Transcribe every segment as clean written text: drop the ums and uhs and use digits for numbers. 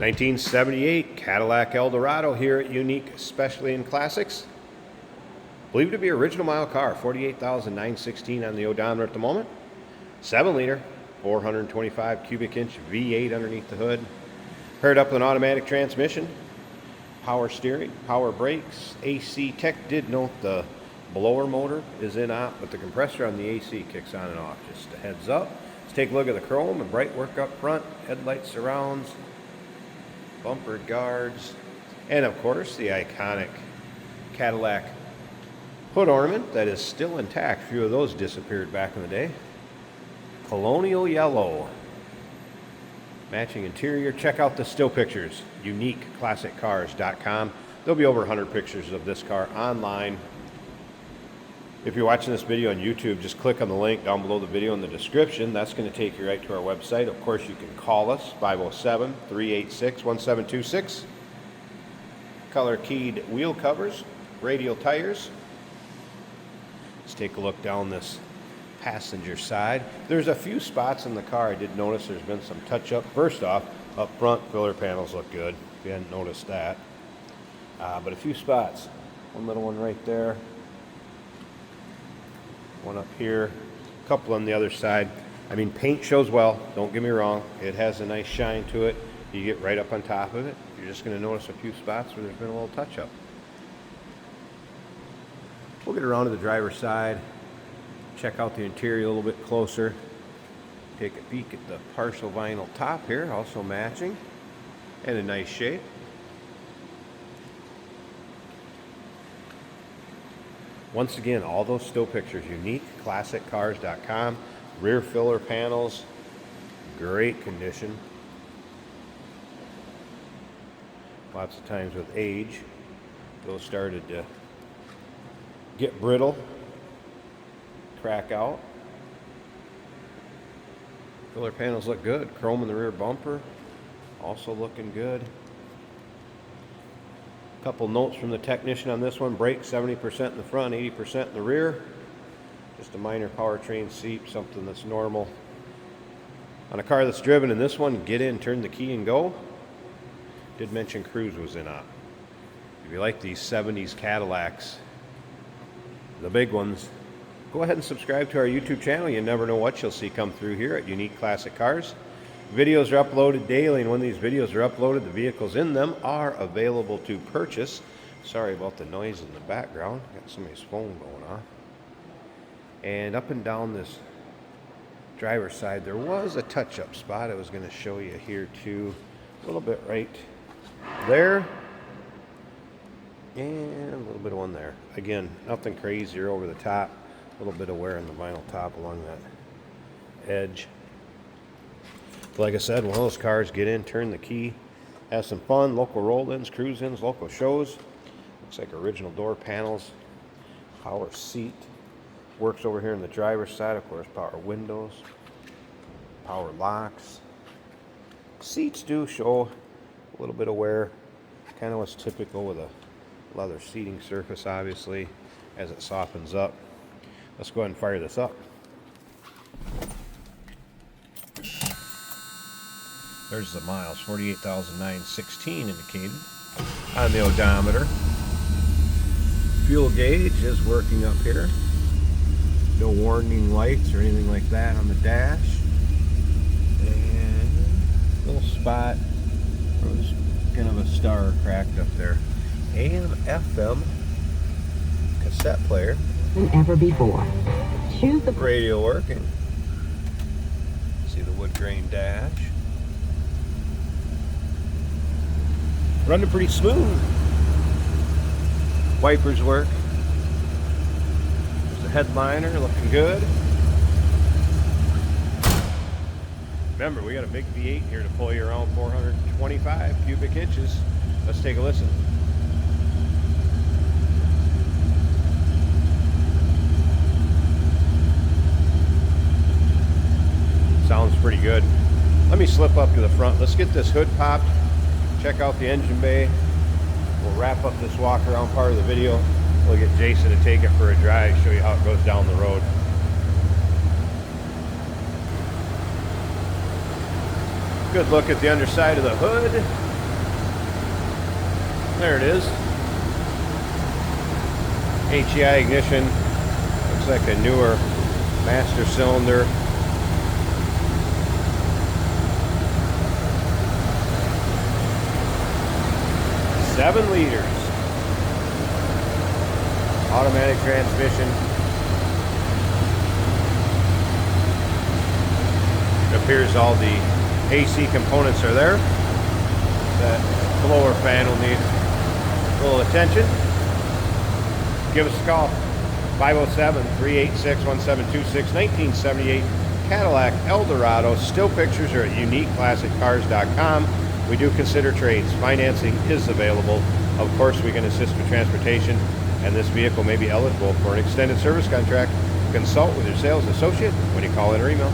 1978 Cadillac Eldorado here at Unique Specialty and Classics. Believed to be original mile car, 48,916 on the odometer at the moment. 7-liter, 425 cubic inch V8 underneath the hood. Paired up with an automatic transmission. Power steering, power brakes, AC. Tech did note the blower motor is in op, but the compressor on the AC kicks on and off. Just a heads up. Let's take a look at the chrome and bright work up front, headlight surrounds, bumper guards, and of course the iconic Cadillac hood ornament that is still intact. A few of those disappeared back in the day. Colonial yellow. Matching interior. Check out the still pictures. UniqueClassicCars.com. There'll be over 100 pictures of this car online. If you're watching this video on YouTube, just click on the link down below the video in the description. That's going to take you right to our website. Of course, you can call us, 507-386-1726. Color keyed wheel covers, radial tires. Let's take a look down this passenger side. There's a few spots in the car I did notice there's been some touch up. First off, up front, filler panels look good, if you hadn't noticed that. But a few spots. One little one right there. One up here, a couple on the other side. I mean, paint shows well, don't get me wrong. It has a nice shine to it. You get right up on top of it. You're just going to notice a few spots where there's been a little touch up. We'll get around to the driver's side, check out the interior a little bit closer, take a peek at the partial vinyl top here, also matching, and in nice shape. Once again, all those still pictures, UniqueClassicCars.com. Rear filler panels, great condition. Lots of times with age, those started to get brittle, crack out. Filler panels look good. Chrome in the rear bumper, also looking good. Couple notes from the technician on this one. Brakes 70% in the front, 80% in the rear. Just a minor powertrain seep, something that's normal on a car that's driven. In this one, get in, turn the key and go. Did mention cruise was in op. If you like these 70s Cadillacs, the big ones, go ahead and subscribe to our YouTube channel. You never know what you'll see come through here at Unique Classic Cars. Videos are uploaded daily, and when these videos are uploaded, the vehicles in them are available to purchase. Sorry about the noise in the background. Got somebody's phone going on. And up and down this driver's side, there was a touch-up spot I was going to show you here too. A little bit right there. And a little bit of one there. Again, nothing crazy or over the top. A little bit of wear in the vinyl top along that edge. Like I said, one of those cars, get in, turn the key, have some fun, local roll-ins, cruise-ins, local shows. Looks like original door panels, power seat. Works over here on the driver's side, of course, power windows, power locks. Seats do show a little bit of wear, kind of what's typical with a leather seating surface, obviously, as it softens up. Let's go ahead and fire this up. There's the miles, 48,916 indicated on the odometer. Fuel gauge is working up here. No warning lights or anything like that on the dash. And a little spot where it was kind of a star cracked up there. AM, FM, cassette player. Than ever before. Choose the radio working. See the wood grain dash. Running pretty smooth. Wipers work. There's the headliner looking good. Remember, we got a big V8 here to pull you around 425 cubic inches. Let's take a listen. Sounds pretty good. Let me slip up to the front. Let's get this hood popped. Check out the engine bay. We'll wrap up this walk around part of the video. We'll get Jason to take it for a drive, show you how it goes down the road. Good look at the underside of the hood. There it is. HEI ignition. Looks like a newer master cylinder. Seven liters. Automatic transmission. It appears all the AC components are there. That blower fan will need a little attention. Give us a call. 507-386-1726, 1978 Cadillac Eldorado. Still pictures are at uniqueclassiccars.com. We do consider trades. Financing is available. Of course, we can assist with transportation, and this vehicle may be eligible for an extended service contract. Consult with your sales associate when you call in or email.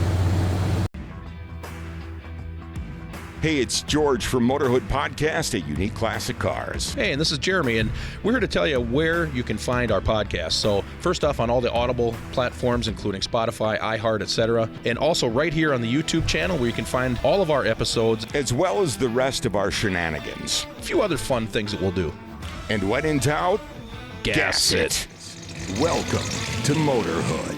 Hey, it's George from Motorhood Podcast at Unique Classic Cars. Hey, and this is Jeremy, and we're here to tell you where you can find our podcast. So first off, on all the Audible platforms, including Spotify, iHeart, etc., and also right here on the YouTube channel where you can find all of our episodes, As well as the rest of our shenanigans. a few other fun things that we'll do. And when in doubt, Gas it. Welcome to Motorhood.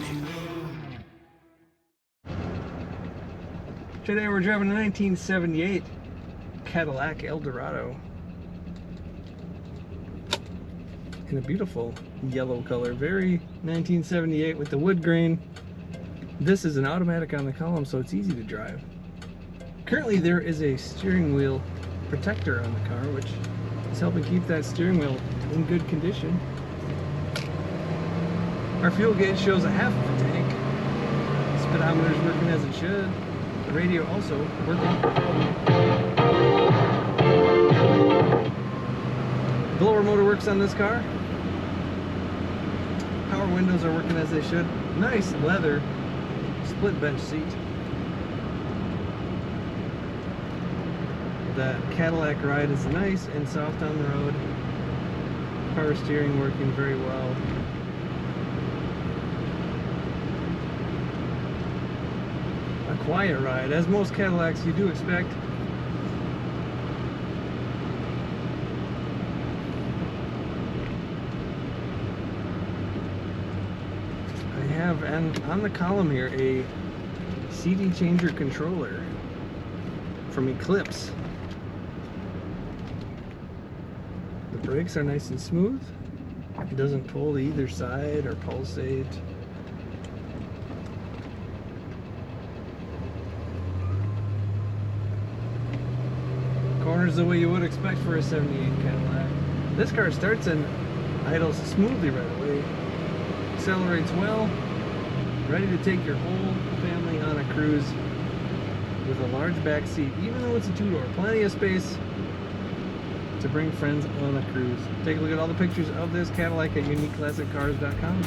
Today we're driving a 1978 Cadillac Eldorado in a beautiful yellow color, very 1978 with the wood grain. This is an automatic on the column, so it's easy to drive. Currently there is a steering wheel protector on the car, which is helping keep that steering wheel in good condition. Our fuel gauge shows a half of a tank. Speedometer's working as it should. The radio also working. Blower motor works on this car. Power windows are working as they should. Nice leather split bench seat. The Cadillac ride is nice and soft on the road. Power steering working very well. A quiet ride, as most Cadillacs you do expect. I have on the column here a CD changer controller from Eclipse. The brakes are nice and smooth. It doesn't pull to either side or pulsate. Corners the way you would expect for a 78 Cadillac. This car starts and idles smoothly right away. Accelerates well. Ready to take your whole family on a cruise with a large back seat, even though it's a two-door. Plenty of space to bring friends on a cruise. Take a look at all the pictures of this Cadillac at uniqueclassiccars.com.